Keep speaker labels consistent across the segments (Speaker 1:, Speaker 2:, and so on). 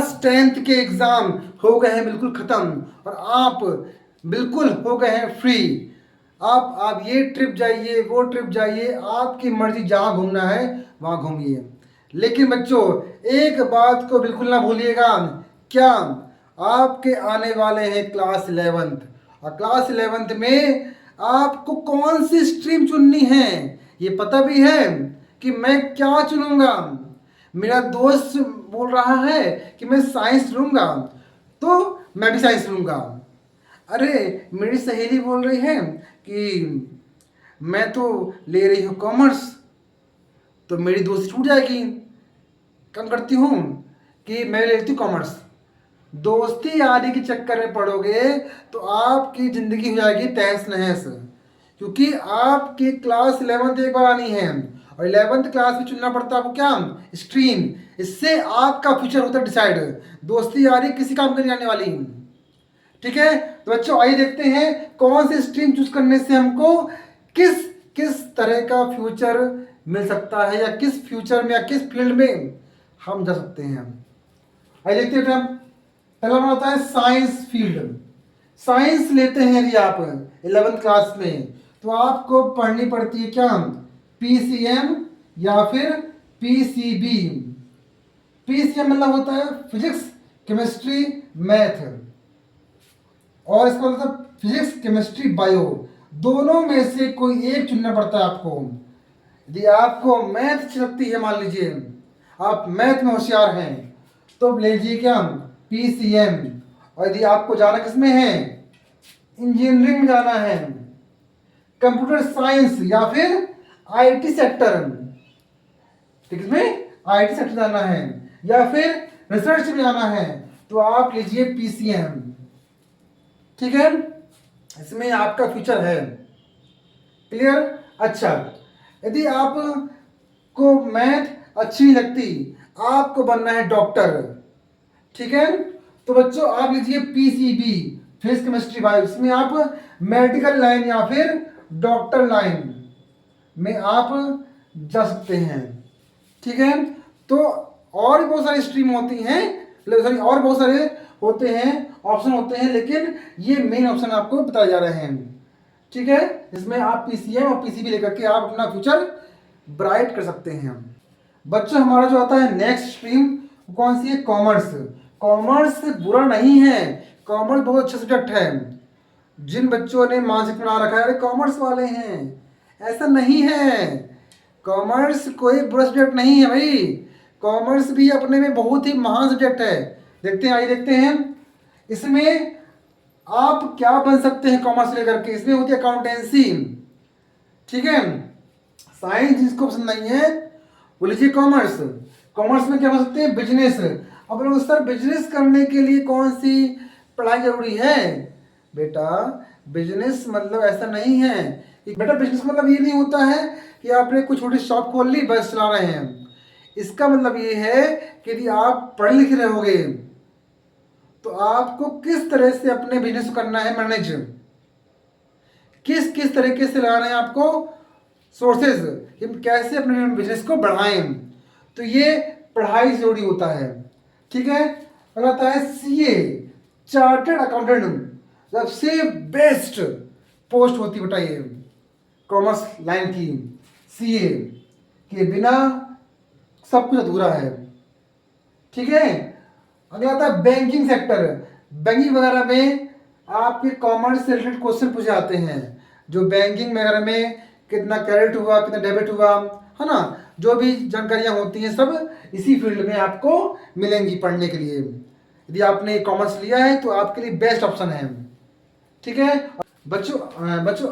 Speaker 1: Class 10th के exam हो गए हैं बिल्कुल ख़त्म और आप बिल्कुल हो गए हैं फ्री। आप ये ट्रिप जाइए, वो ट्रिप जाइए, आपकी मर्ज़ी, जहाँ घूमना है वहाँ घूमिए। लेकिन बच्चों, एक बात को बिल्कुल ना भूलिएगा, क्या आपके आने वाले हैं क्लास 11th और क्लास 11th में आपको कौन सी स्ट्रीम चुननी है ये पता भी है कि मैं क्या चुनूंगा। मेरा दोस्त बोल रहा है कि मैं साइंस लूँगा तो मैं भी साइंस लूँगा। अरे मेरी सहेली बोल रही है कि मैं तो ले रही हूँ कॉमर्स तो मेरी दोस्ती टूट जाएगी। कम करती हूँ कि मैं ले लेती हूँ कॉमर्स। दोस्ती यारी के चक्कर में पड़ोगे तो आपकी ज़िंदगी हो जाएगी तहस नहस, क्योंकि आपकी क्लास 11th एक बार आनी है और 11th क्लास में चुनना पड़ता है आपको क्या, स्ट्रीम। इससे आपका फ्यूचर होता है डिसाइड। दोस्ती यारी किसी काम की नहीं आने वाली। ठीक है, तो बच्चों आइए देखते हैं कौन सी स्ट्रीम चूज करने से हमको किस किस तरह का फ्यूचर मिल सकता है या किस फ्यूचर में या किस फील्ड में हम जा सकते हैं। आइए देखते हैं। पहला हमारा होता है साइंस फील्ड। साइंस लेते हैं यदि आप 11th क्लास में तो आपको पढ़नी पड़ती है क्या, पीसीएम या फिर पीसीबी। पीसीएम मतलब होता है फिजिक्स केमिस्ट्री मैथ और इसका मतलब फिजिक्स केमिस्ट्री बायो। दोनों में से कोई एक चुनना पड़ता है आपको। यदि आपको मैथ अच्छी लगती है, मान लीजिए आप मैथ में होशियार हैं तो ले लीजिए क्या, पीसीएम। और यदि आपको जाना किसमें है, इंजीनियरिंग में जाना है, कंप्यूटर साइंस या फिर आईटी सेक्टर, किसमें आईटी सेक्टर जाना है या फिर रिसर्च में जाना है तो आप लीजिए पीसीएम। ठीक है, इसमें आपका फ्यूचर है। क्लियर। अच्छा, यदि आपको मैथ अच्छी नहीं लगती, आपको बनना है डॉक्टर, ठीक है, तो बच्चों आप लीजिए पीसीबी फिजिक्स केमिस्ट्री बायो। इसमें आप मेडिकल लाइन या फिर डॉक्टर लाइन में आप जा सकते हैं। ठीक है, तो और भी बहुत सारी स्ट्रीम होती हैं, सॉरी और बहुत सारे होते हैं, ऑप्शन होते हैं, लेकिन ये मेन ऑप्शन आपको बताए जा रहे हैं। ठीक है, इसमें आप पीसीएम और पीसीबी लेकर के आप अपना फ्यूचर ब्राइट कर सकते हैं। बच्चों हमारा जो आता है नेक्स्ट स्ट्रीम कौन सी है, कॉमर्स। कॉमर्स बुरा नहीं है, कॉमर्स बहुत अच्छा सब्जेक्ट है। जिन बच्चों ने मानसिक बना रखा है अरे कॉमर्स वाले हैं, ऐसा नहीं है। कॉमर्स कोई बुरा सब्जेक्ट नहीं है भाई, कॉमर्स भी अपने में बहुत ही महान सब्जेक्ट है। देखते हैं, आइए देखते हैं इसमें आप क्या बन सकते हैं कॉमर्स लेकर के। इसमें होती है अकाउंटेंसी। ठीक है, साइंस जिसको पसंद नहीं है वो लीजिए कॉमर्स। कॉमर्स में क्या बन सकते हैं, बिजनेस। अब लोग सर बिजनेस करने के लिए कौन सी पढ़ाई जरूरी है, बेटा बिजनेस मतलब ऐसा नहीं है कि बेटा बिजनेस मतलब ये नहीं होता है कि आपने कोई छोटी शॉप खोल ली बस चला रहे हैं। इसका मतलब ये है कि यदि आप पढ़े लिखे रहोगे तो आपको किस तरह से अपने बिजनेस को करना है मैनेज, किस किस तरीके से लगाना है आपको सोर्सेज, कैसे अपने बिजनेस को बढ़ाएं, तो ये पढ़ाई से जुड़ी होता है। ठीक है, अगला आता है सीए, चार्टर्ड अकाउंटेंट। सबसे बेस्ट पोस्ट होती है बेटा ये कॉमर्स लाइन की, सीए के बिना सब कुछ अधूरा है। ठीक है, अगला आता है बैंकिंग सेक्टर। बैंकिंग वगैरह में आपके कॉमर्स से रिलेटेड क्वेश्चन पूछे जाते हैं, जो बैंकिंग वगैरह में कितना क्रेडिट हुआ कितना डेबिट हुआ, है ना, जो भी जानकारियां होती हैं सब इसी फील्ड में आपको मिलेंगी पढ़ने के लिए। यदि आपने कॉमर्स लिया है तो आपके लिए बेस्ट ऑप्शन है। ठीक है बच्चों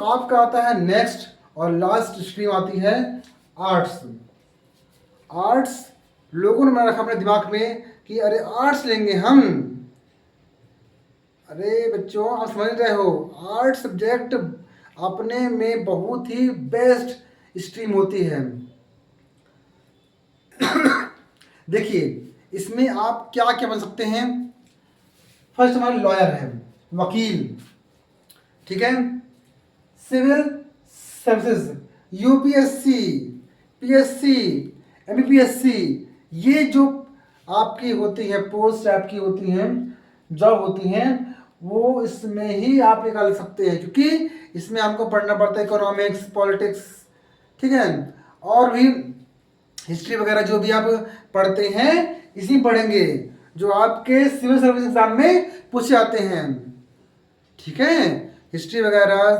Speaker 1: आपका आता है नेक्स्ट और लास्ट स्ट्रीम आती है आर्ट्स। आर्ट्स लोगों ने बना रखा अपने दिमाग में कि अरे आर्ट्स लेंगे हम। अरे बच्चों आप समझ रहे हो, आर्ट सब्जेक्ट अपने में बहुत ही बेस्ट स्ट्रीम होती है। देखिए इसमें आप क्या क्या बन सकते हैं। फर्स्ट हमारे लॉयर है, वकील। ठीक है, civil services, UPSC, PSC, MPSC, ये जो आपकी होती है, पोस्ट आपकी होती हैं, जॉब होती हैं, वो इसमें ही आप निकाल सकते हैं, क्योंकि इसमें हमको पढ़ना पड़ता है इकोनॉमिक्स, पॉलिटिक्स, ठीक है, और भी हिस्ट्री वगैरह जो भी आप पढ़ते हैं इसी में पढ़ेंगे, जो आपके सिविल सर्विस एग्जाम में पूछे जाते हैं, ठीक है। हिस्ट्री वगैरह,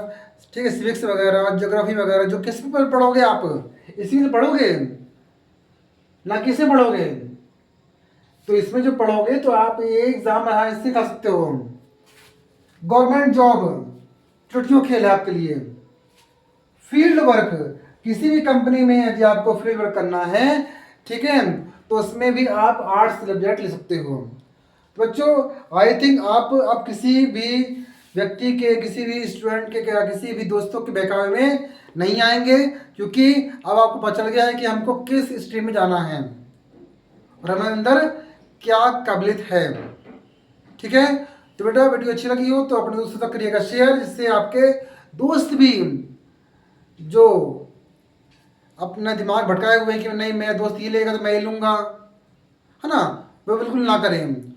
Speaker 1: ठीक है, सिविक्स वगैरह, ज्योग्राफी वगैरह, जो किस पर पढ़ोगे आप, इसी में पढ़ोगे ना, किसे पढ़ोगे। तो इसमें जो पढ़ोगे तो आप ये एग्जाम इससे खा सकते हो। गवर्नमेंट जॉब चुटकियों खेल है आपके लिए। फील्ड वर्क, किसी भी कंपनी में यदि आपको फील्ड वर्क करना है, ठीक है, तो उसमें भी आप आर्ट्स सब्जेक्ट ले सकते हो। तो बच्चों आई थिंक आप अब किसी भी व्यक्ति के, किसी भी स्टूडेंट के या किसी भी दोस्तों के बहकावे में नहीं आएंगे, क्योंकि अब आपको पता चल गया है कि हमको किस स्ट्रीम में जाना है और हमारे अंदर क्या काबिलियत है, ठीक है। तो बेटा वीडियो अच्छी लगी हो तो अपने दोस्तों तक करिएगा शेयर, जिससे आपके दोस्त भी जो अपना दिमाग भटकाए हुए कि नहीं मेरा दोस्त ये लेगा तो मैं ये लूँगा, है ना, वो बिल्कुल ना करें।